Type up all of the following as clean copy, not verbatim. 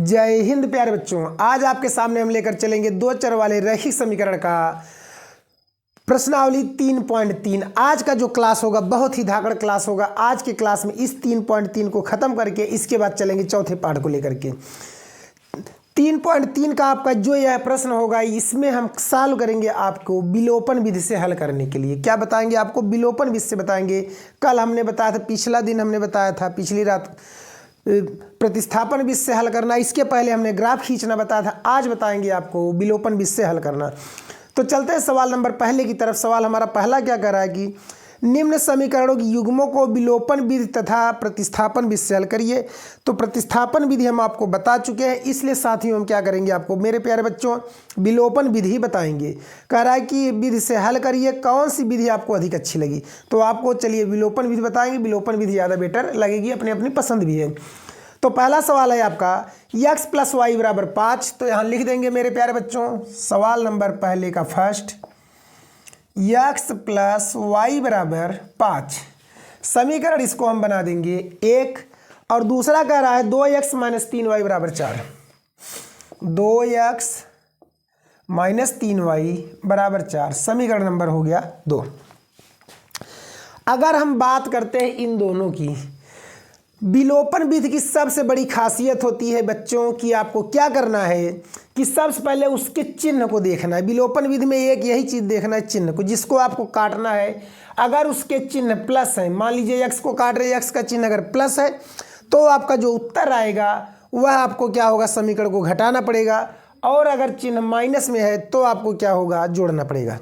जय हिंद प्यारे बच्चों। आज आपके सामने हम लेकर चलेंगे दो चर वाले रैखिक समीकरण का प्रश्नावली 3.3। आज का जो क्लास होगा बहुत ही धाकड़ क्लास होगा। आज के क्लास में इस 3.3 को ख़त्म करके इसके बाद चलेंगे चौथे पाठ को लेकर के। 3.3 का आपका जो यह प्रश्न होगा इसमें हम सॉल्व करेंगे आपको विलोपन विधि से हल करने के लिए। क्या बताएंगे आपको? विलोपन विधि से बताएंगे। कल हमने बताया था, पिछला दिन हमने बताया था, पिछली रात प्रतिस्थापन विधि से हल करना। इसके पहले हमने ग्राफ खींचना बताया था। आज बताएंगे आपको विलोपन विधि से हल करना। तो चलते हैं सवाल नंबर पहले की तरफ। सवाल हमारा पहला क्या कह रहा है कि निम्न समीकरणों की युग्मों को विलोपन विधि तथा प्रतिस्थापन विधि से हल करिए। तो प्रतिस्थापन विधि हम आपको बता चुके हैं, इसलिए साथियों हम क्या करेंगे आपको मेरे प्यारे बच्चों विलोपन विधि बताएंगे। कह रहा है कि विधि से हल करिए, कौन सी विधि आपको अधिक अच्छी लगी। तो आपको चलिए विलोपन विधि बताएंगे। विलोपन विधि ज़्यादा बेटर लगेगी, अपनी अपनी पसंद भी है। तो पहला सवाल है आपका x + y = 5। तो यहाँ लिख देंगे मेरे प्यारे बच्चों सवाल नंबर पहले का फर्स्ट, x + y = 5। समीकरण इसको हम बना देंगे 1। और दूसरा कह रहा है 2x - 3y = 4। 2x - 3y = 4। समीकरण नंबर हो गया 2। अगर हम बात करते हैं इन दोनों की, विलोपन विधि की सबसे बड़ी खासियत होती है बच्चों कि आपको क्या करना है कि सबसे पहले उसके चिन्ह को देखना है। विलोपन विधि में एक यही चीज़ देखना है, चिन्ह को, जिसको आपको काटना है। अगर उसके चिन्ह प्लस है, मान लीजिए x को काट रहे, x का चिन्ह अगर प्लस है तो आपका जो उत्तर आएगा वह आपको क्या होगा, समीकरण को घटाना पड़ेगा। और अगर चिन्ह माइनस में है तो आपको क्या होगा, जोड़ना पड़ेगा।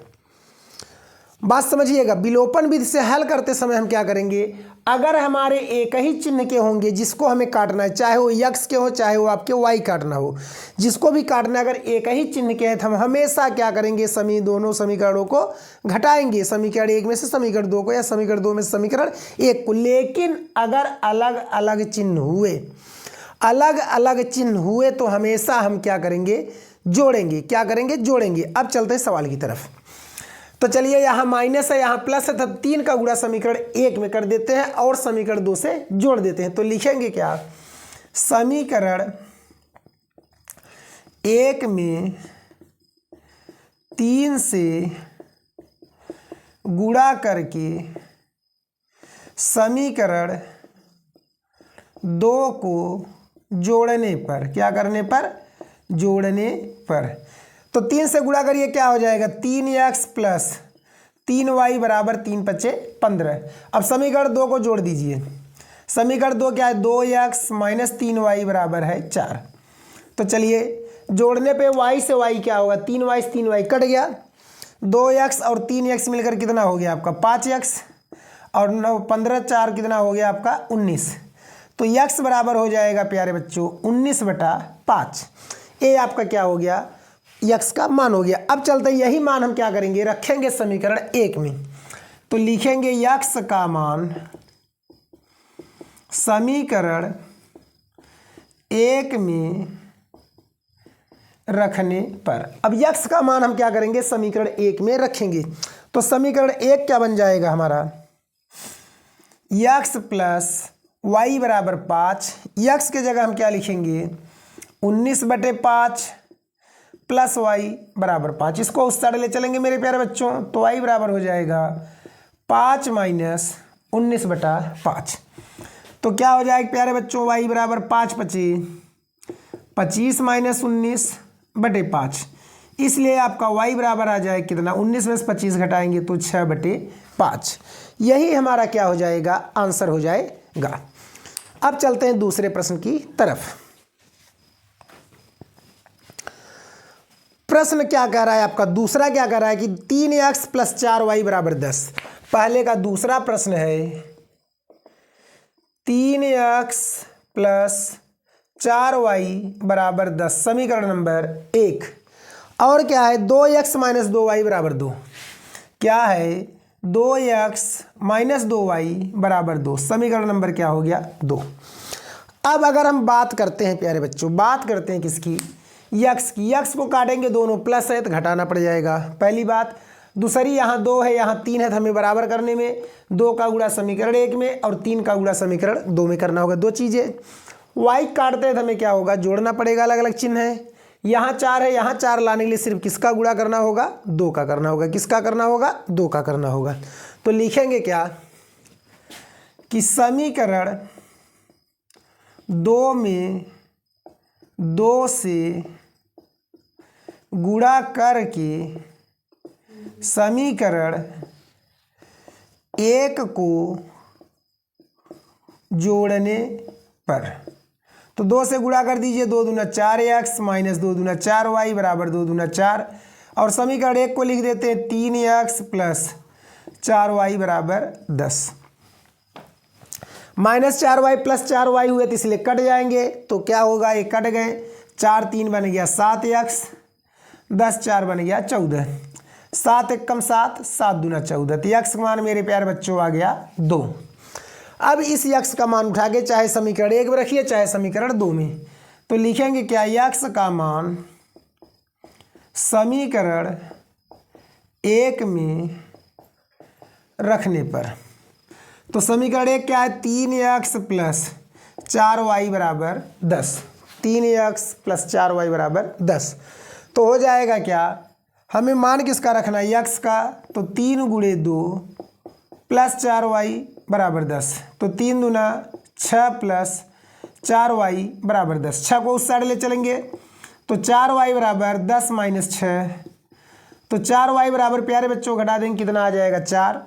बात समझिएगा। विलोपन विधि से हल करते समय हम क्या करेंगे, अगर हमारे एक ही चिन्ह के होंगे जिसको हमें काटना है, चाहे वो x के हो चाहे वो आपके y काटना हो, जिसको भी काटना है अगर एक ही चिन्ह के हैं तो हम हमेशा क्या करेंगे, दोनों समीकरणों को घटाएंगे। समीकरण 1 में से समीकरण 2 को या समीकरण 2 में से समीकरण 1 को। लेकिन अगर अलग अलग चिन्ह हुए तो हमेशा हम क्या करेंगे, जोड़ेंगे। क्या करेंगे, जोड़ेंगे। अब चलते हैं सवाल की तरफ। तो चलिए यहाँ माइनस है, यहाँ प्लस है, तब 3 का गुणा समीकरण 1 में कर देते हैं और समीकरण 2 से जोड़ देते हैं। तो लिखेंगे क्या, समीकरण 1 में 3 से गुणा करके समीकरण 2 को जोड़ने पर, क्या करने पर, जोड़ने पर। तो 3 से गुणा करिए, क्या हो जाएगा, 3x + 3y = 3 × 5 = 15। अब समीकरण 2 को जोड़ दीजिए। समीकरण 2 क्या है, 2x - 3y = 4। तो चलिए जोड़ने पे y से y क्या होगा, 3y से 3y कट गया। 2x और 3x मिलकर कितना हो गया आपका 5x, और 9 15 4 कितना हो गया आपका 19। तो x बराबर हो जाएगा प्यारे बच्चों 19/5। ये आपका क्या हो गया, x का मान हो गया। अब चलते हैं, यही मान हम क्या करेंगे, रखेंगे समीकरण 1 में। तो लिखेंगे x का मान समीकरण 1 में रखने पर। अब x का मान हम क्या करेंगे, समीकरण 1 में रखेंगे। तो समीकरण 1 क्या बन जाएगा हमारा, x + y = 5। x के जगह हम क्या लिखेंगे, 19/5 + y = 5। इसको उस साइड ले चलेंगे मेरे प्यारे बच्चों। तो y बराबर हो जाएगा 5 - 19/5। तो क्या हो जाएगा प्यारे बच्चों, y = 5 × 5 = 25 - 19/5। इसलिए आपका y बराबर आ जाए कितना, 19 में से 25 घटाएंगे तो 6/5। यही हमारा क्या हो जाएगा, आंसर हो जाएगा। अब चलते हैं दूसरे प्रश्न की तरफ। प्रश्न क्या कह रहा है आपका, दूसरा क्या कह रहा है कि 3x + 4y = 10। पहले का दूसरा प्रश्न है 3x + 4y = 10। समीकरण नंबर 1। और क्या है, 2x - 2y = 2। क्या है, 2x - 2y = 2। समीकरण नंबर क्या हो गया, 2। अब अगर हम बात करते हैं प्यारे बच्चों, बात करते हैं किसकी, x की। x को काटेंगे, दोनों प्लस है तो घटाना पड़ जाएगा, पहली बात। दूसरी, यहाँ 2 है यहाँ 3 है, तो हमें बराबर करने में 2 का गुणा समीकरण 1 में और 3 का गुणा समीकरण 2 में करना होगा, 2 चीज़ें। y काटते हैं तो हमें क्या होगा, जोड़ना पड़ेगा, अलग अलग चिन्ह है। यहाँ 4 है, यहाँ 4 लाने के लिए सिर्फ किसका गुणा करना होगा, 2 का करना होगा। किसका करना होगा, 2 का करना होगा। तो लिखेंगे क्या कि समीकरण 2 में 2 से गुणा करके समीकरण 1 को जोड़ने पर, तो 2 से गुणा कर दीजिए, 2 दूना 4x माइनस 2 दूना 4y बराबर 2 दूना 4, और समीकरण 1 को लिख देते हैं 3x प्लस 4y बराबर 10। माइनस 4y प्लस 4y हुए तो इसलिए कट जाएंगे, तो क्या होगा, ये कट गए, 4 3 बन गया 7x, 10 4 बन गया 14, 7 1 कम 7, 7 दूना 14, तो x का मान मेरे प्यारे बच्चों आ गया 2। अब इस x का मान उठा के चाहे समीकरण 1 में रखिए चाहे समीकरण 2 में, तो लिखेंगे क्या, x का मान समीकरण 1 में रखने पर, तो समीकरण 1 क्या है, 3x प्लस 4y बराबर 10, 3x प्लस 4y बराबर 10। तो हो जाएगा क्या, हमें मान किसका रखना है, x का, तो 3 गुणे 2 प्लस 4y बराबर 10, तो 3 दूना 6 प्लस 4y बराबर 10। 6 को उस साइड ले चलेंगे तो 4y बराबर 10 माइनस 6, तो 4y बराबर प्यारे बच्चों घटा देंगे, कितना आ जाएगा 4,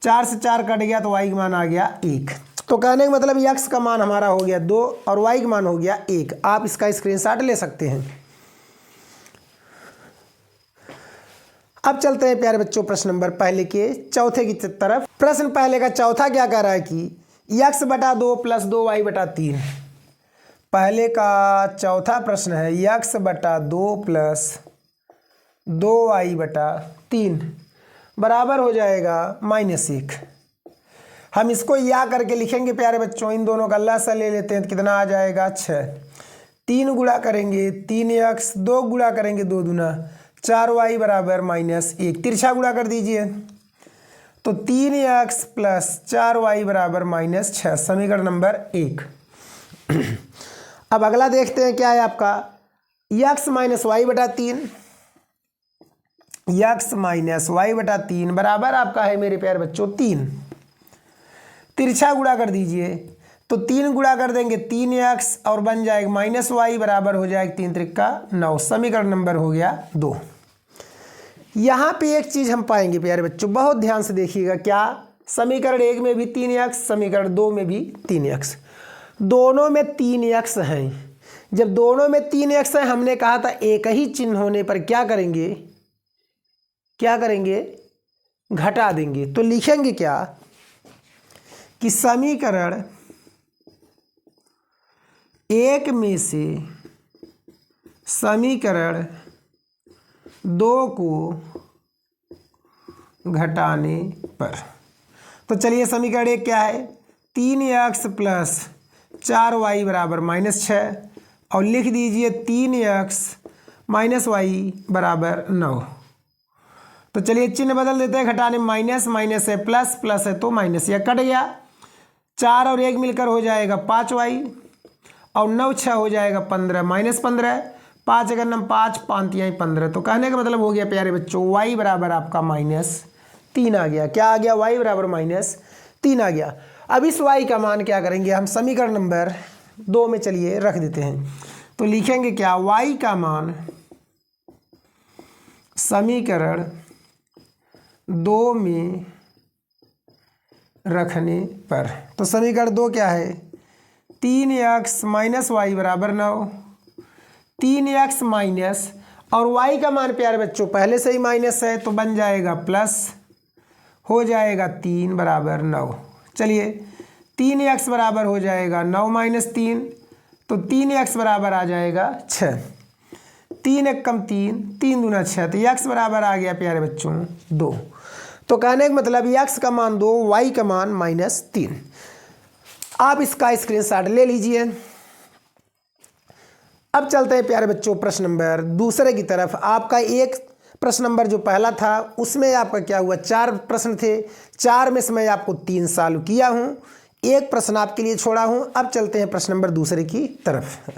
4 से 4 कट गया तो y का मान आ गया 1। तो कहने का मतलब x का मान हमारा हो गया 2 और y का मान हो गया 1। आप इसका स्क्रीनशॉट ले सकते हैं। अब चलते हैं प्यारे बच्चों प्रश्न नंबर पहले के चौथे की तरफ। प्रश्न पहले का चौथा क्या कह रहा है कि x बटा 2 प्लस 2y बटा 3। पहले का चौथा प्रश्न है x बटा 2 प्लस 2y बटा 3 बराबर हो जाएगा -1। हम इसको या करके लिखेंगे प्यारे बच्चों, इन दोनों का लसा ले लेते हैं तो कितना आ जाएगा 6। 3 गुणा करेंगे 3x, 2 गुणा करेंगे 2 दूना 4y बराबर -1। तिरछा गुणा कर दीजिए तो 3x प्लस 4y बराबर -6, समीकरण नंबर 1। अब अगला देखते हैं क्या है आपका, x माइनस वाई बटा 3, x माइनस वाई बटा 3 बराबर आपका है मेरे प्यारे बच्चों 3। तिरछा गुणा कर दीजिए तो 3 गुणा कर देंगे 3x और बन जाएगा -y बराबर हो जाएगा 3 त्रिका 9, समीकरण नंबर हो गया 2। यहाँ पे एक चीज़ हम पाएंगे प्यारे बच्चों, बहुत ध्यान से देखिएगा, क्या समीकरण 1 में भी 3x, समीकरण 2 में भी 3x, दोनों में 3x हैं। जब दोनों में 3x है, हमने कहा था एक ही चिन्ह होने पर क्या करेंगे, क्या करेंगे, घटा देंगे। तो लिखेंगे क्या कि समीकरण 1 में से समीकरण 2 को घटाने पर, तो चलिए समीकरण 1 क्या है, 3x प्लस 4y बराबर -6 और लिख दीजिए 3x माइनस वाई बराबर 9। तो चलिए चिन्ह बदल देते हैं, घटाने माइनस, माइनस है प्लस, प्लस है तो माइनस, यह कट गया, 4 और 1 मिलकर हो जाएगा 5y और 9 6 हो जाएगा 15, -15, 5 अगर नम 5 5 15। तो कहने का मतलब हो गया प्यारे बच्चों y बराबर आपका -3 आ गया। क्या आ गया, y बराबर -3 आ गया। अब इस y का मान क्या करेंगे, हम समीकरण नंबर 2 में चलिए रख देते हैं। तो लिखेंगे क्या, y का मान समीकरण 2 में रखने पर, तो समीकरण 2 क्या है, 3x माइनस वाई बराबर 9, 3x माइनस और y का मान प्यारे बच्चों पहले से ही माइनस है तो बन जाएगा प्लस, हो जाएगा 3 बराबर 9। चलिए 3x बराबर हो जाएगा 9 माइनस 3, तो 3x बराबर आ जाएगा 6, 3 1 कम 3, 3 दूना 6, तो x बराबर आ गया प्यारे बच्चों 2। तो कहने का मतलब x का मान 2, y का मान -3। आप इसका स्क्रीनशॉट ले लीजिए। अब चलते हैं प्यारे बच्चों प्रश्न नंबर दूसरे की तरफ। आपका एक प्रश्न नंबर जो पहला था उसमें आपका क्या हुआ, 4 प्रश्न थे, 4 में से मैं आपको 3 सॉल्व किया हूँ, एक प्रश्न आपके लिए छोड़ा हूं। अब चलते हैं प्रश्न नंबर दूसरे की तरफ।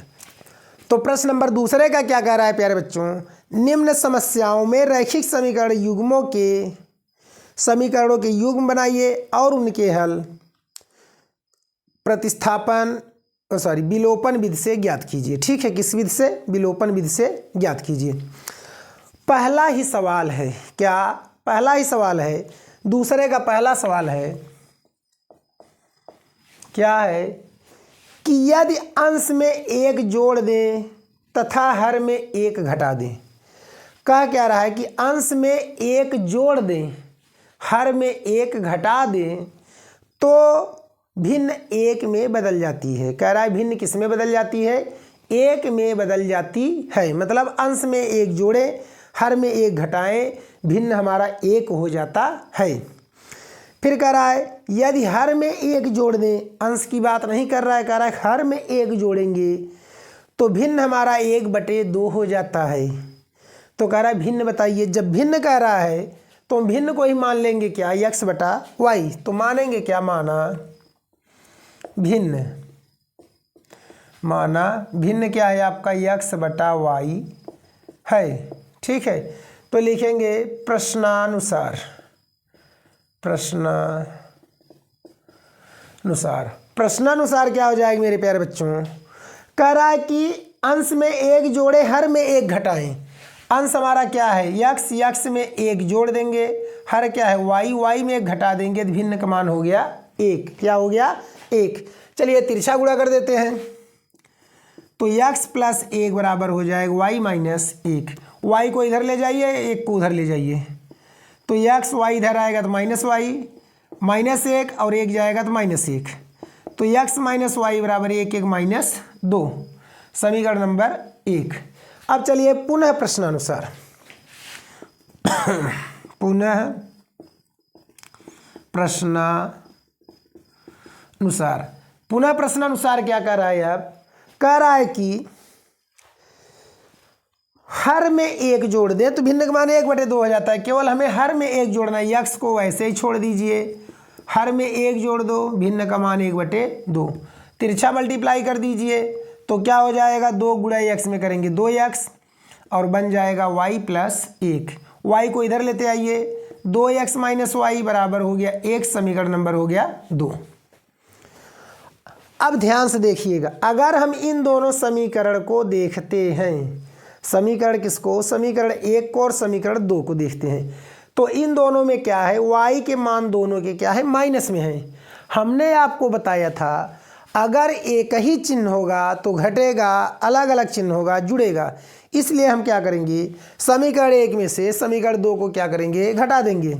तो प्रश्न नंबर दूसरे का क्या कह रहा है प्यारे बच्चों, निम्न समस्याओं में रैखिक समीकरणों के युग्म बनाइए और उनके हल विलोपन विधि से ज्ञात कीजिए। ठीक है, किस विधि से? विलोपन विधि से ज्ञात कीजिए। पहला ही सवाल है, क्या पहला ही सवाल है, दूसरे का पहला सवाल है, क्या है कि यदि अंश में एक जोड़ दें तथा हर में एक घटा दें। कह क्या रहा है कि अंश में एक जोड़ दें, हर में एक घटा दें तो भिन्न एक में बदल जाती है। कह रहा है भिन्न किस में बदल जाती है? एक में बदल जाती है। मतलब अंश में एक जोड़े, हर में एक घटाएं, भिन्न हमारा एक हो जाता है। फिर कह रहा है यदि हर में एक जोड़ दें, अंश की बात नहीं कर रहा है, कह रहा है हर में एक जोड़ेंगे तो भिन्न हमारा 1/2 हो जाता है। तो कह रहा है भिन्न बताइए। जब भिन्न कह रहा है तो भिन्न को ही मान लेंगे क्या? x/y। तो मानेंगे क्या? भिन्न क्या है आपका? x/y है। ठीक है, तो लिखेंगे प्रश्नानुसार। प्रश्नानुसार क्या हो जाएगा मेरे प्यारे बच्चों? कह रहा है कि अंश में एक जोड़े, हर में एक घटाएं। अंश हमारा क्या है? x में एक जोड़ देंगे, हर क्या है? y में एक घटा देंगे तो भिन्न का मान हो गया 1। क्या हो गया? 1। चलिए तिरछा गुणा कर देते हैं। तो x + 1 बराबर हो जाएगा y - 1। y को इधर ले जाइए, 1 को उधर ले जाइए, तो x y इधर आएगा तो -y, -1 और 1 जाएगा तो -1। तो x - y बराबर 1 1 -2, समीकरण नंबर 1। अब चलिए पुनः प्रश्नानुसार। पुनः प्रश्नानुसार क्या कर रहा है? अब कह रहा है कि हर में एक जोड़ दें तो भिन्न का मान 1/2 हो जाता है। केवल हमें हर में एक जोड़ना है, x को वैसे ही छोड़ दीजिए, हर में एक जोड़ दो, भिन्न का मान 1/2। तिरछा मल्टीप्लाई कर दीजिए तो क्या हो जाएगा? 2 × x में करेंगे 2x और बन जाएगा y + 1। y को इधर लेते आइए, 2x - y बराबर हो गया 1, समीकरण नंबर हो गया 2। अब ध्यान से देखिएगा, अगर हम इन दोनों समीकरण को देखते हैं, समीकरण किसको? समीकरण 1 को और समीकरण 2 को देखते हैं, तो इन दोनों में क्या है? y के मान दोनों के क्या है? माइनस में है। हमने आपको बताया था अगर एक ही चिन्ह होगा तो घटेगा, अलग अलग चिन्ह होगा जुड़ेगा। इसलिए हम क्या करेंगे? समीकरण 1 में से समीकरण 2 को क्या करेंगे? घटा देंगे।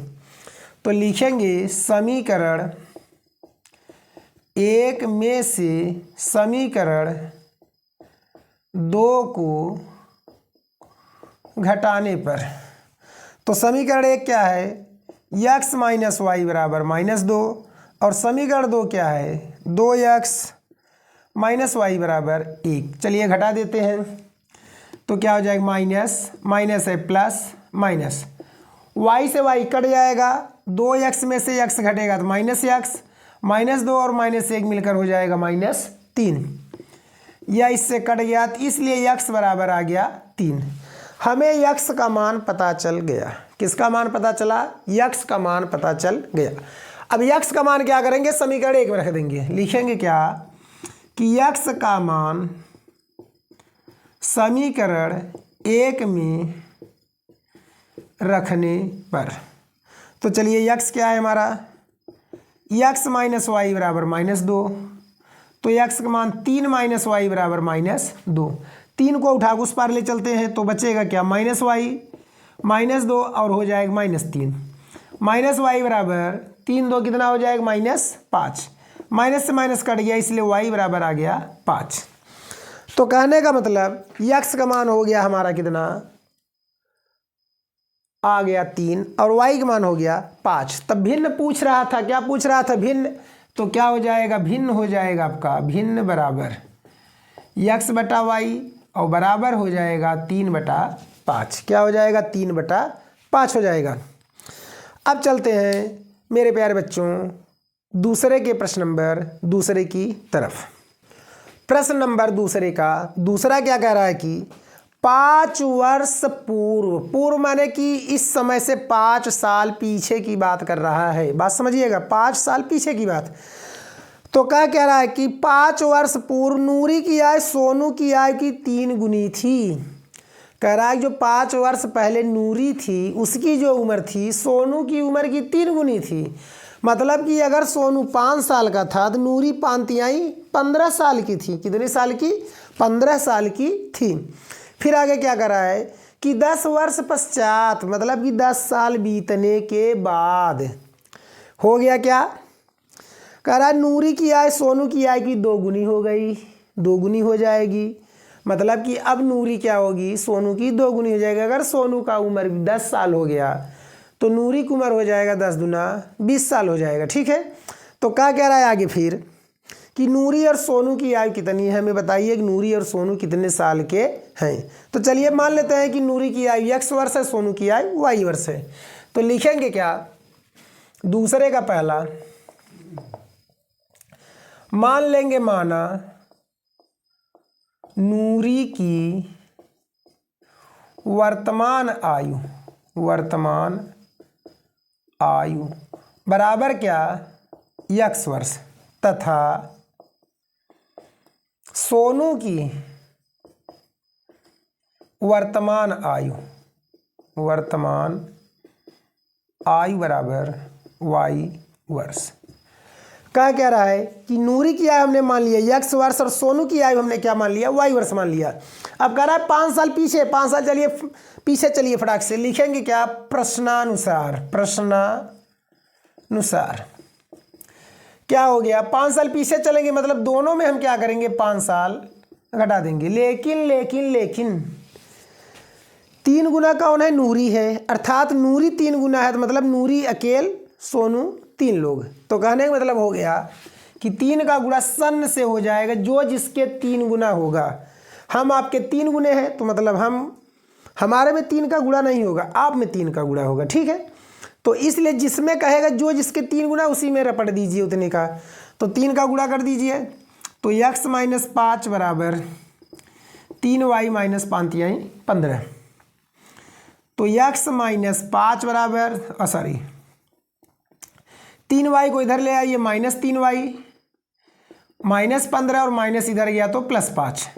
तो लिखेंगे समीकरण 1 में से समीकरण 2 को घटाने पर, तो समीकरण 1 क्या है? x - y बराबर -2 और समीकरण 2 क्या है? 2x - y बराबर 1। चलिए घटा देते हैं तो क्या हो जाएगा? माइनस है प्लस माइनस, y से y कट जाएगा, 2x में से x घटेगा तो -x, -2 और -1 मिलकर हो जाएगा -3। यह इससे कट गया तो इसलिए x बराबर आ गया 3। हमें x का मान पता चल गया। किसका मान पता चला? x का मान पता चल गया। अब x का मान क्या करेंगे? समीकरण 1 में रख देंगे। लिखेंगे क्या कि x का मान समीकरण 1 में रखने पर, तो चलिए x क्या है हमारा? x - y बराबर -2, तो x का मान 3 - y बराबर -2। 3 को उठा उस पार ले चलते हैं तो बचेगा क्या? -y -2 और हो जाएगा -3। -y बराबर 3 2 कितना हो जाएगा? -5। माइनस से माइनस कट गया इसलिए y बराबर आ गया 5। तो कहने का मतलब x का मान हो गया हमारा कितना? आ गया 3 और y का मान हो गया 5। तब भिन्न पूछ रहा था, क्या पूछ रहा था? भिन्न। तो क्या हो जाएगा? भिन्न हो जाएगा आपका भिन्न बराबर x/y और बराबर हो जाएगा 3/5। क्या हो जाएगा? 3/5 हो जाएगा। अब चलते हैं मेरे प्यारे बच्चों दूसरे के प्रश्न नंबर दूसरे की तरफ। प्रश्न नंबर दूसरे का दूसरा क्या कह रहा है कि 5 वर्ष पूर्व, पूर्व माने कि इस समय से 5 साल पीछे की बात कर रहा है। बात समझिएगा, 5 साल पीछे की बात। तो क्या कह रहा है कि 5 वर्ष पूर्व नूरी की आय सोनू की आय की 3 गुनी थी। कह रहा है जो 5 वर्ष पहले नूरी थी उसकी जो उम्र थी सोनू की उम्र की 3 गुनी थी। मतलब कि अगर सोनू 5 साल का था तो नूरी पांतियाई 15 साल की थी। कितने साल की? 15 साल की थी। फिर आगे क्या कर रहा है कि 10 वर्ष पश्चात, मतलब कि 10 साल बीतने के बाद हो गया क्या? कह रहा है नूरी की आय सोनू की आय की 2 गुनी हो गई, 2 गुनी हो जाएगी। मतलब कि अब नूरी क्या होगी? सोनू की 2 गुनी हो जाएगी। अगर सोनू का उम्र 10 साल हो गया तो नूरी की उम्र हो जाएगा 10 दूना 20 साल हो जाएगा। ठीक है, तो क्या कह रहा है आगे फिर कि नूरी और सोनू की आयु कितनी है, हमें बताइए कि नूरी और सोनू कितने साल के हैं। तो चलिए मान लेते हैं कि नूरी की आयु x वर्ष है, सोनू की आयु y वर्ष है। तो लिखेंगे क्या? दूसरे का पहला मान लेंगे, माना नूरी की वर्तमान आयु, वर्तमान आयु बराबर क्या? x वर्ष, तथा सोनू की वर्तमान आयु, वर्तमान आयु बराबर y वर्ष। क्या कह रहा है कि नूरी की आयु हमने मान लिया x वर्ष और सोनू की आयु हमने क्या मान लिया? y वर्ष मान लिया। अब कह रहा है 5 साल पीछे, 5 साल चलिए पीछे चलिए फटाक से लिखेंगे क्या? प्रश्नानुसार, प्रश्नानुसार क्या हो गया? 5 साल पीछे चलेंगे, मतलब दोनों में हम क्या करेंगे? 5 साल घटा देंगे। लेकिन लेकिन लेकिन 3 गुना कौन है? नूरी है, अर्थात नूरी 3 गुना है, तो मतलब नूरी अकेल, सोनू 3 लोग। तो कहने का मतलब हो गया कि 3 का गुणा सन से हो जाएगा, जो जिसके 3 गुना होगा। हम आपके 3 गुने हैं तो मतलब हमारे में 3 का गुणा नहीं होगा, आप में 3 का गुणा होगा। ठीक है, तो इसलिए जिसमें कहेगा जो जिसके 3 गुना उसी में रपट दीजिए उतने का। तो 3 का गुणा कर दीजिए, तो x - 5 बराबर 3y - 5 15। तो x - 5 बराबर 3y को इधर ले आइए, -3y, -15 और माइनस इधर गया तो +5।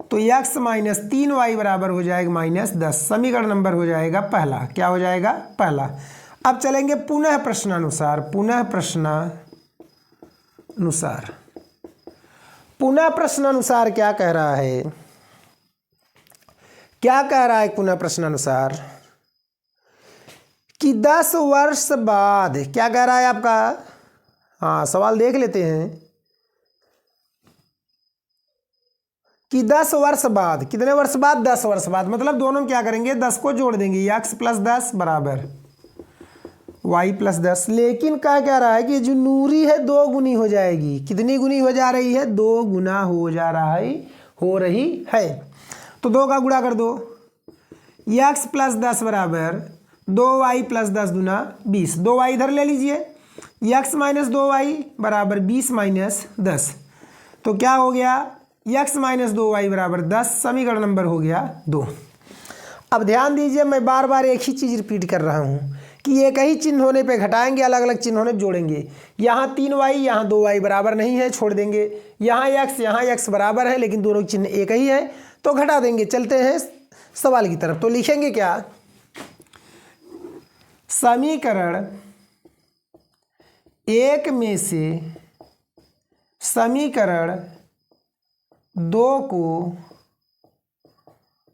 तो x - 3y बराबर हो जाएगा -10। समीकरण नंबर हो जाएगा पहला। क्या हो जाएगा? पहला। अब चलेंगे पुनः प्रश्नानुसार, पुनः प्रश्नानुसार। पुनः प्रश्नानुसार क्या कह रहा है? क्या कह रहा है पुनः प्रश्नानुसार? कि 10 वर्ष बाद, क्या कह रहा है आपका? हाँ, सवाल देख लेते हैं कि 10 वर्ष बाद, कितने वर्ष बाद? 10 वर्ष बाद। मतलब दोनों में क्या करेंगे? 10 को जोड़ देंगे, x + 10 बराबर y + 10। लेकिन क्या कह रहा है कि जो नूरी है 2 गुनी हो जाएगी। कितनी गुनी हो जा रही है? 2 गुना हो जा रहा है, हो रही है। तो 2 का गुणा कर दो, x + 10 बराबर 2y + 10 दूना 20। 2y इधर ले लीजिए, x - 2y बराबर 20 - 10। तो क्या हो गया? x - 2y बराबर 10। समीकरण नंबर हो गया 2। अब ध्यान दीजिए, मैं बार बार एक ही चीज़ रिपीट कर रहा हूँ कि एक ही चिन्ह होने पे घटाएंगे, अलग अलग चिन्ह होने पे जोड़ेंगे। यहाँ 3y, यहाँ 2y बराबर नहीं है, छोड़ देंगे। यहाँ x बराबर है, लेकिन दोनों चिन्ह एक ही है, तो घटा देंगे। चलते हैं सवाल की तरफ। तो लिखेंगे क्या? समीकरण 1 में से समीकरण 2 को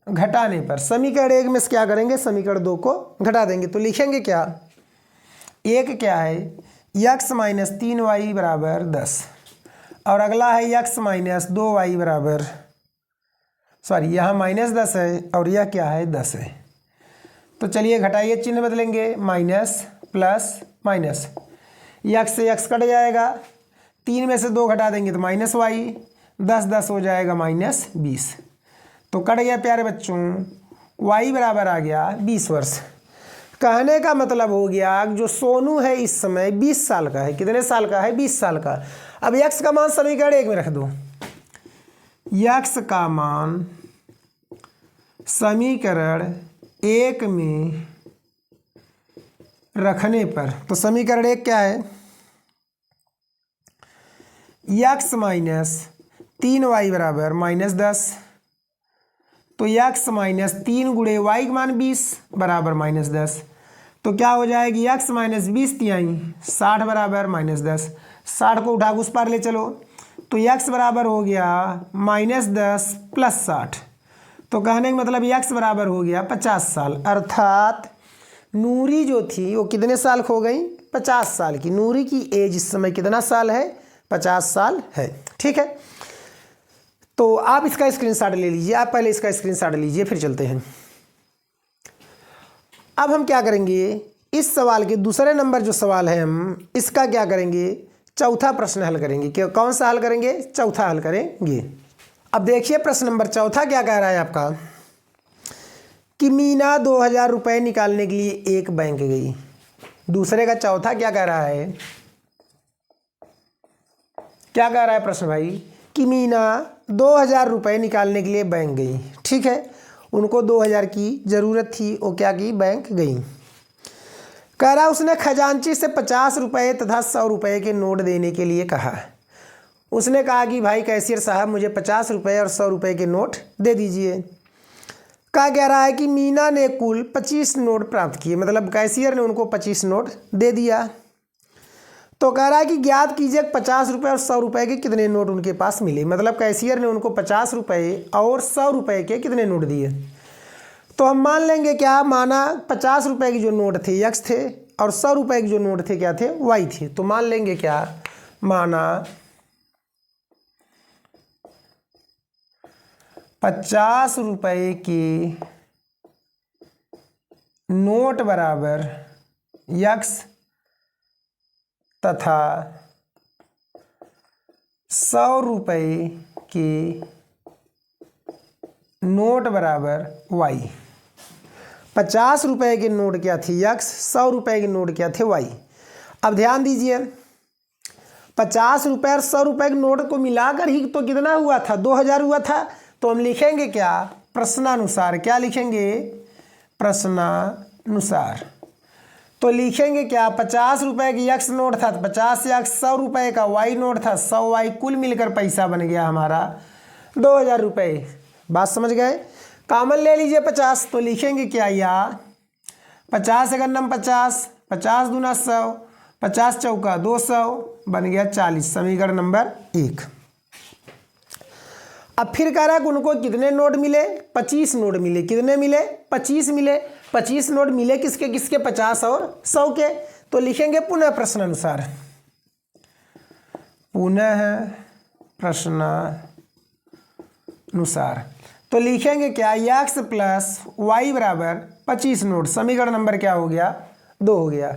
घटाने पर, समीकरण 1 में से क्या करेंगे? समीकरण 2 को घटा देंगे। तो लिखेंगे क्या? 1 क्या है? x - 3y बराबर 10, और अगला है x - 2y बराबर, सॉरी यहाँ -10 है और यह क्या है? 10 है। तो चलिए घटाइए, चिन्ह बदलेंगे, माइनस प्लस माइनस, x से x कट जाएगा, 3 में से 2 घटा देंगे तो -y, 10 हो जाएगा -20। तो कट गया प्यारे बच्चों, y बराबर आ गया 20 वर्ष। कहने का मतलब हो गया जो सोनू है इस समय 20 साल का है। कितने साल का है? 20 साल का। अब यक्स का मान समीकरण 1 में रख दो। यक्स का मान समीकरण 1 में रखने पर, तो समीकरण 1 क्या है? यक्स माइनस 3y बराबर -10। तो यक्स माइनस 3 गुणे वाई का मान 20 बराबर -10। तो क्या हो जाएगी? यक्स माइनस 20 तिहाई 60 बराबर -10। 60 को उठा उस पार ले चलो, तो यक्स बराबर हो गया -10 + 60। तो कहने का मतलब यक्स बराबर हो गया 50 साल। अर्थात नूरी जो थी वो कितने साल खो गई? 50 साल की। नूरी की एज इस समय कितना साल है? 50 साल है। ठीक है, तो आप इसका स्क्रीनशॉट ले लीजिए। आप पहले इसका स्क्रीनशॉट लीजिए, फिर चलते हैं। अब हम क्या करेंगे, इस सवाल के दूसरे नंबर जो सवाल है हम इसका क्या करेंगे? चौथा प्रश्न हल करेंगे। क्या, कौन सा हल करेंगे? चौथा हल करेंगे। अब देखिए प्रश्न नंबर चौथा क्या कह रहा है आपका कि मीना 2000 रुपये निकालने के लिए एक बैंक गई। दूसरे का चौथा क्या कह रहा है? क्या कह रहा है प्रश्न भाई? कि मीना 2000 रुपये निकालने के लिए बैंक गई। ठीक है, उनको 2000 की ज़रूरत थी, वो क्या की? बैंक गई। कह रहा उसने खजांची से 50 रुपये तथा 100 रुपये के नोट देने के लिए कहा। उसने कहा कि भाई कैशियर साहब मुझे 50 रुपये और 100 रुपये के नोट दे दीजिए। क्या कह रहा है कि मीना ने कुल 25 नोट प्राप्त किए, मतलब कैशियर ने उनको 25 नोट दे दिया। तो कह रहा है कि ज्ञात कीजिए 50 रुपये और 100 रुपये के कितने नोट उनके पास मिले। मतलब कैशियर ने उनको 50 रुपये और 100 रुपये के कितने नोट दिए। तो हम मान लेंगे क्या? माना 50 रुपये के जो नोट थे यक्स थे और 100 रुपये के जो नोट थे क्या थे? वाई थे। तो मान लेंगे क्या? माना 50 रुपये के नोट बराबर यक्स तथा 100 रुपये के नोट बराबर वाई। 50 रुपये के नोट क्या थे? यक्स। 100 रुपये के नोट क्या थे? वाई। अब ध्यान दीजिए, 50 रुपये और 100 रुपये के नोट को मिलाकर ही तो कितना हुआ था? 2000 हुआ था। तो हम लिखेंगे क्या? प्रश्नानुसार। क्या लिखेंगे? प्रश्नानुसार। तो लिखेंगे क्या? 50 रुपये की यक्स नोट था, 50 यक्स 100 रुपये का वाई नोट था, 100 वाई कुल मिलकर पैसा बन गया हमारा 2000 रुपये। बात समझ गए? कॉमन ले लीजिए 50। तो लिखेंगे क्या? या 50 एक नम 50, 50 दूना 100, 50 चौका 200, बन गया 40। समीकरण नंबर 1। अब फिर कह रहा है कि उनको कितने नोट मिले? 25 नोट मिले। कितने मिले? 25 मिले। 25 नोट मिले किसके किसके? 50 और 100 के। तो लिखेंगे पुनः प्रश्नानुसार। पुनः प्रश्नानुसार। तो लिखेंगे क्या? यक्स प्लस वाई बराबर 25 नोट। समीकरण नंबर क्या हो गया? 2 हो गया।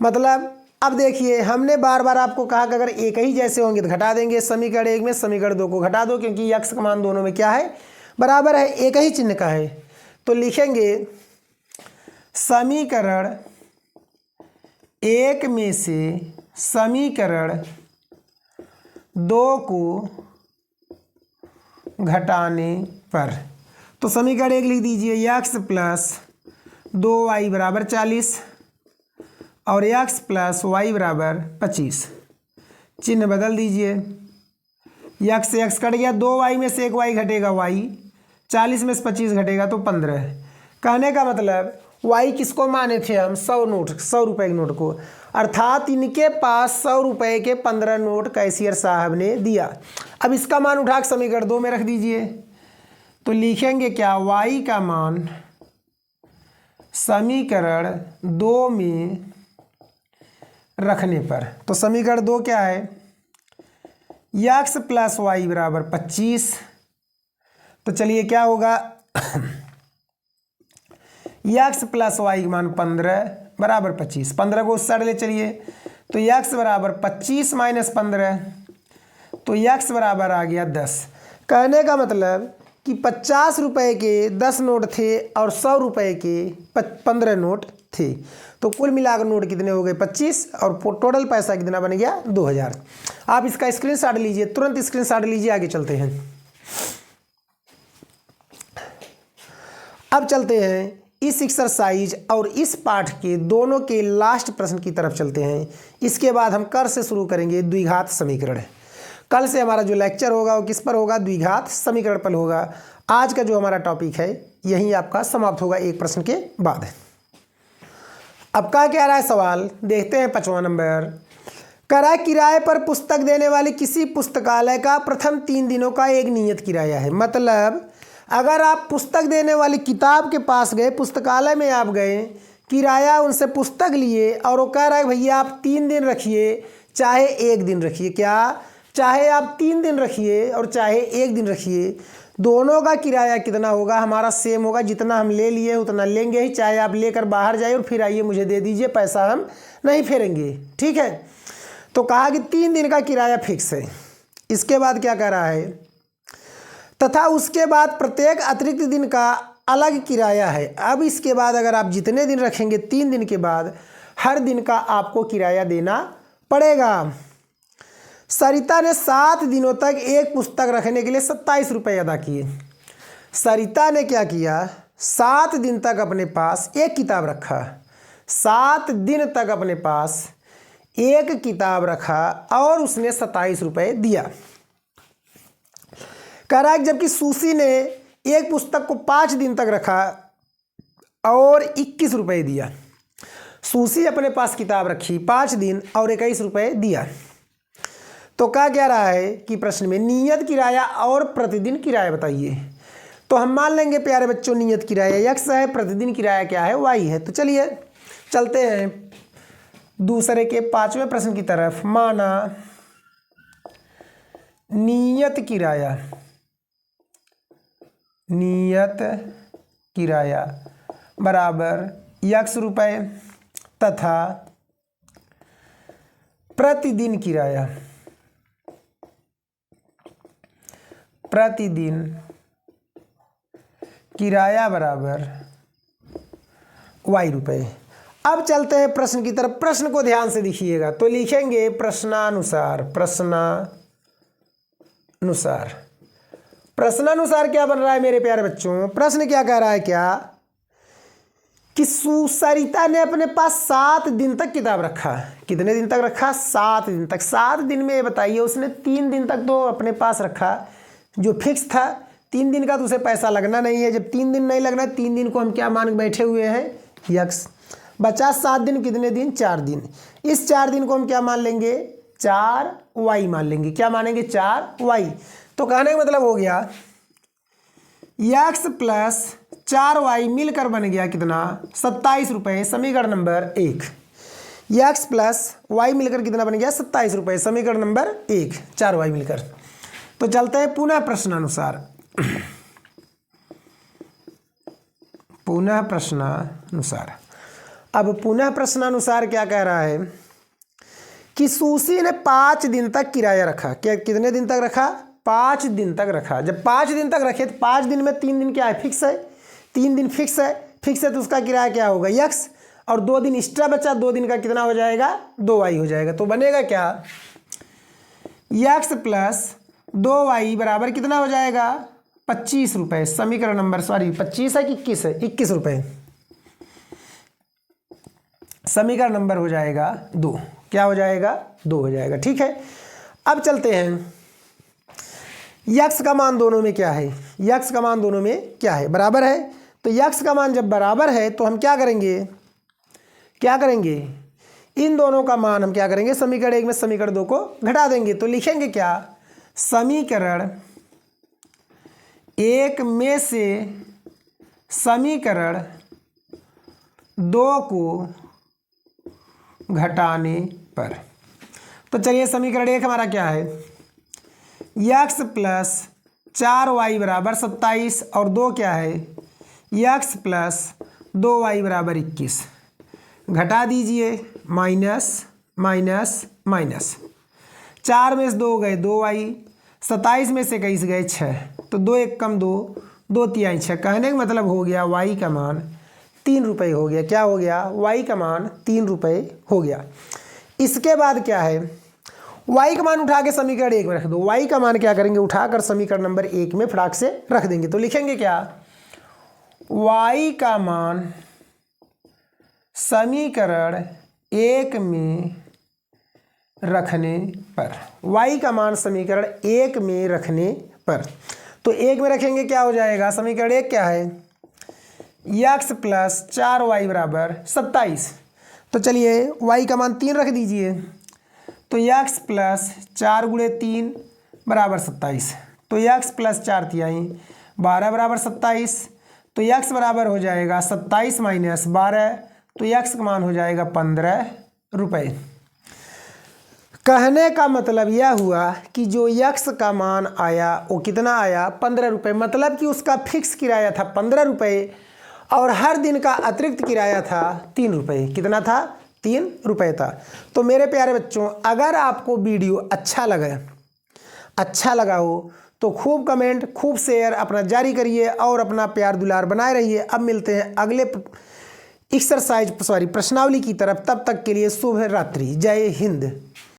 मतलब अब देखिए, हमने बार बार आपको कहा कि अगर एक ही जैसे होंगे तो घटा देंगे। समीकरण 1 में समीकरण 2 को घटा दो, क्योंकि यक्स का मान दोनों में क्या है? बराबर है, एक ही चिन्ह का है। तो लिखेंगे समीकरण 1 में से समीकरण 2 को घटाने पर। तो समीकरण 1 लिख दीजिए, यक्स प्लस 2y बराबर 40 और यक्स प्लस वाई बराबर 25। चिन्ह बदल दीजिए, यक्स से यक्स कट गया, 2y में से 1y घटेगा y, 40 में से 25 घटेगा तो 15। कहने का मतलब y किसको माने थे हम? 100 नोट, 100 रुपये के नोट को। अर्थात इनके पास 100 रुपये के 15 नोट कैशियर साहब ने दिया। अब इसका मान उठा के समीकरण 2 में रख दीजिए। तो लिखेंगे क्या? y का मान समीकरण 2 में रखने पर। तो समीकरण 2 क्या है? यक्स प्लस वाई बराबर 25। तो चलिए क्या होगा? यक्स प्लस वाई का मान 15 बराबर 25। 15 को उस साइड ले चलिए, तो यक्स बराबर 25 माइनस 15, तो यक्स बराबर आ गया 10। कहने का मतलब कि 50 रुपये के 10 नोट थे और 100 रुपये के 15 नोट थे। तो कुल मिलाकर नोट कितने हो गए 25 और टोटल पैसा कितना बन गया 2000। आप इसका स्क्रीनशॉट लीजिए, तुरंत स्क्रीनशॉट लीजिए, आगे चलते हैं। अब चलते हैं इस एक्सरसाइज और इस पाठ के दोनों के लास्ट प्रश्न की तरफ चलते हैं। इसके बाद हम कर से शुरू करेंगे द्विघात समीकरण। कल से हमारा जो लेक्चर होगा वो किस पर होगा, द्विघात समीकरण पर होगा। आज का जो हमारा टॉपिक है यहीं आपका समाप्त होगा एक प्रश्न के बाद। अब क्या कह रहा है सवाल, देखते हैं 5वां नंबर। करा किराए पर पुस्तक देने वाले किसी पुस्तकालय का प्रथम 3 दिनों का एक नियत किराया है। मतलब अगर आप पुस्तक देने वाली किताब के पास गए, पुस्तकालय में आप गए, किराया उनसे पुस्तक लिए और वो कह रहा है भैया आप 3 दिन रखिए चाहे 1 दिन रखिए, क्या चाहे आप 3 दिन रखिए और चाहे 1 दिन रखिए, दोनों का किराया कितना होगा हमारा सेम होगा, जितना हम ले लिए उतना लेंगे ही, चाहे आप लेकर बाहर जाइए और फिर आइए मुझे दे दीजिए, पैसा हम नहीं फेरेंगे, ठीक है। तो कहा कि 3 दिन का किराया फिक्स है। इसके बाद क्या कह रहा है, तथा उसके बाद प्रत्येक अतिरिक्त दिन का अलग किराया है। अब इसके बाद अगर आप जितने दिन रखेंगे 3 दिन के बाद हर दिन का आपको किराया देना पड़ेगा। सरिता ने 7 दिनों तक एक पुस्तक रखने के लिए 27 रुपये अदा किए। सरिता ने क्या किया, 7 दिन तक अपने पास एक किताब रखा, 7 दिन तक अपने पास एक किताब रखा और उसने 27 रुपये दिया। कह रहा है जबकि सुशी ने एक पुस्तक को 5 दिन तक रखा और 21 रुपये दिया। सुशी अपने पास किताब रखी 5 दिन और 21 रुपये दिया। तो क्या कह रहा है कि प्रश्न में नियत किराया और प्रतिदिन किराया बताइए। तो हम मान लेंगे प्यारे बच्चों नियत किराया x है, प्रतिदिन किराया क्या है y है। तो चलिए चलते हैं दूसरे के 5वें प्रश्न की तरफ। माना नियत किराया बराबर x रुपये तथा प्रतिदिन किराया बराबर y रुपये। अब चलते हैं प्रश्न की तरफ। प्रश्न को ध्यान से देखिएगा। तो लिखेंगे प्रश्नानुसार क्या बन रहा है मेरे प्यारे बच्चों। प्रश्न क्या कह रहा है, क्या कि सरिता ने अपने पास 7 दिन तक किताब रखा। कितने दिन तक रखा, 7 दिन तक। 7 दिन में ये बताइए उसने 3 दिन तक तो अपने पास रखा जो फिक्स था। 3 दिन का तो उसे पैसा लगना नहीं है। जब 3 दिन नहीं लगना, 3 दिन को हम क्या मान बैठे हुए हैं यक्स। बचा 7 दिन, कितने दिन 4 दिन। इस 4 दिन को हम क्या मान लेंगे 4y मान लेंगे। क्या मानेंगे 4y। तो कहने का मतलब हो गया x प्लस 4y मिलकर बन गया कितना 27 रुपये, समीकरण नंबर 1। x प्लस y मिलकर कितना बन गया 27 रुपये, समीकरण नंबर 1, 4y मिलकर। तो चलते हैं पुनः प्रश्नानुसार। अब पुनः प्रश्नानुसार क्या कह रहा है कि सुशी ने 5 दिन तक किराया रखा। क्या कितने दिन तक रखा, 5 दिन तक रखा। जब 5 दिन तक रखे तो 5 दिन में 3 दिन क्या है फिक्स है, 3 दिन फिक्स है तो उसका किराया क्या होगा x, और 2 दिन एक्स्ट्रा बचा, 2 दिन का कितना हो जाएगा 2y हो जाएगा। तो बनेगा क्या x प्लस 2y बराबर कितना हो जाएगा 25 रुपये, समीकरण नंबर 25 है कि 21 है, 21 रुपये, समीकरण नंबर हो जाएगा 2। क्या हो जाएगा 2 हो जाएगा, ठीक है। अब चलते हैं x का मान दोनों में क्या है, x का मान दोनों में क्या है, बराबर है। तो x का मान जब बराबर है तो हम क्या करेंगे इन दोनों का मान हम क्या करेंगे समीकरण 1 में समीकरण 2 को घटा देंगे। तो लिखेंगे क्या, समीकरण 1 में से समीकरण 2 को घटाने पर। तो चलिए समीकरण 1 हमारा क्या है, x प्लस 4y बराबर 27 और 2 क्या है x प्लस 2y बराबर 21। घटा दीजिए, माइनस माइनस माइनस, 4 में से 2 गए 2y, 27 में से 21 गए 6, तो 2 1 कम 2, 2 तिहाई 6। कहने का मतलब हो गया y का मान 3 रुपये हो गया। क्या हो गया? y का मान 3 रुपये हो गया। इसके बाद क्या है, y का मान उठा के समीकरण 1 में रख दो। y का मान क्या करेंगे, उठाकर समीकरण नंबर 1 में फटाक से रख देंगे। तो लिखेंगे क्या, y का मान समीकरण 1 में रखने पर, y का मान समीकरण 1 में रखने पर, तो 1 में रखेंगे क्या हो जाएगा, समीकरण 1 क्या है, x प्लस 4y बराबर 27। तो चलिए y का मान 3 रख दीजिए, तो x प्लस 4 गुणे 3 बराबर 27। तो x प्लस 4 तिहाई 12 बराबर 27। तो x बराबर हो जाएगा 27 माइनस 12, तो x का मान हो जाएगा 15 रुपये। कहने का मतलब यह हुआ कि जो x का मान आया वो कितना आया, 15 रुपये। मतलब कि उसका फिक्स किराया था 15 रुपये और हर दिन का अतिरिक्त किराया था 3 रुपये। कितना था, 3 रुपये था। तो मेरे प्यारे बच्चों, अगर आपको वीडियो अच्छा लगा हो तो खूब कमेंट, खूब शेयर अपना जारी करिए और अपना प्यार दुलार बनाए रहिए। अब मिलते हैं अगले प्रश्नावली की तरफ। तब तक के लिए शुभ रात्रि। जय हिंद।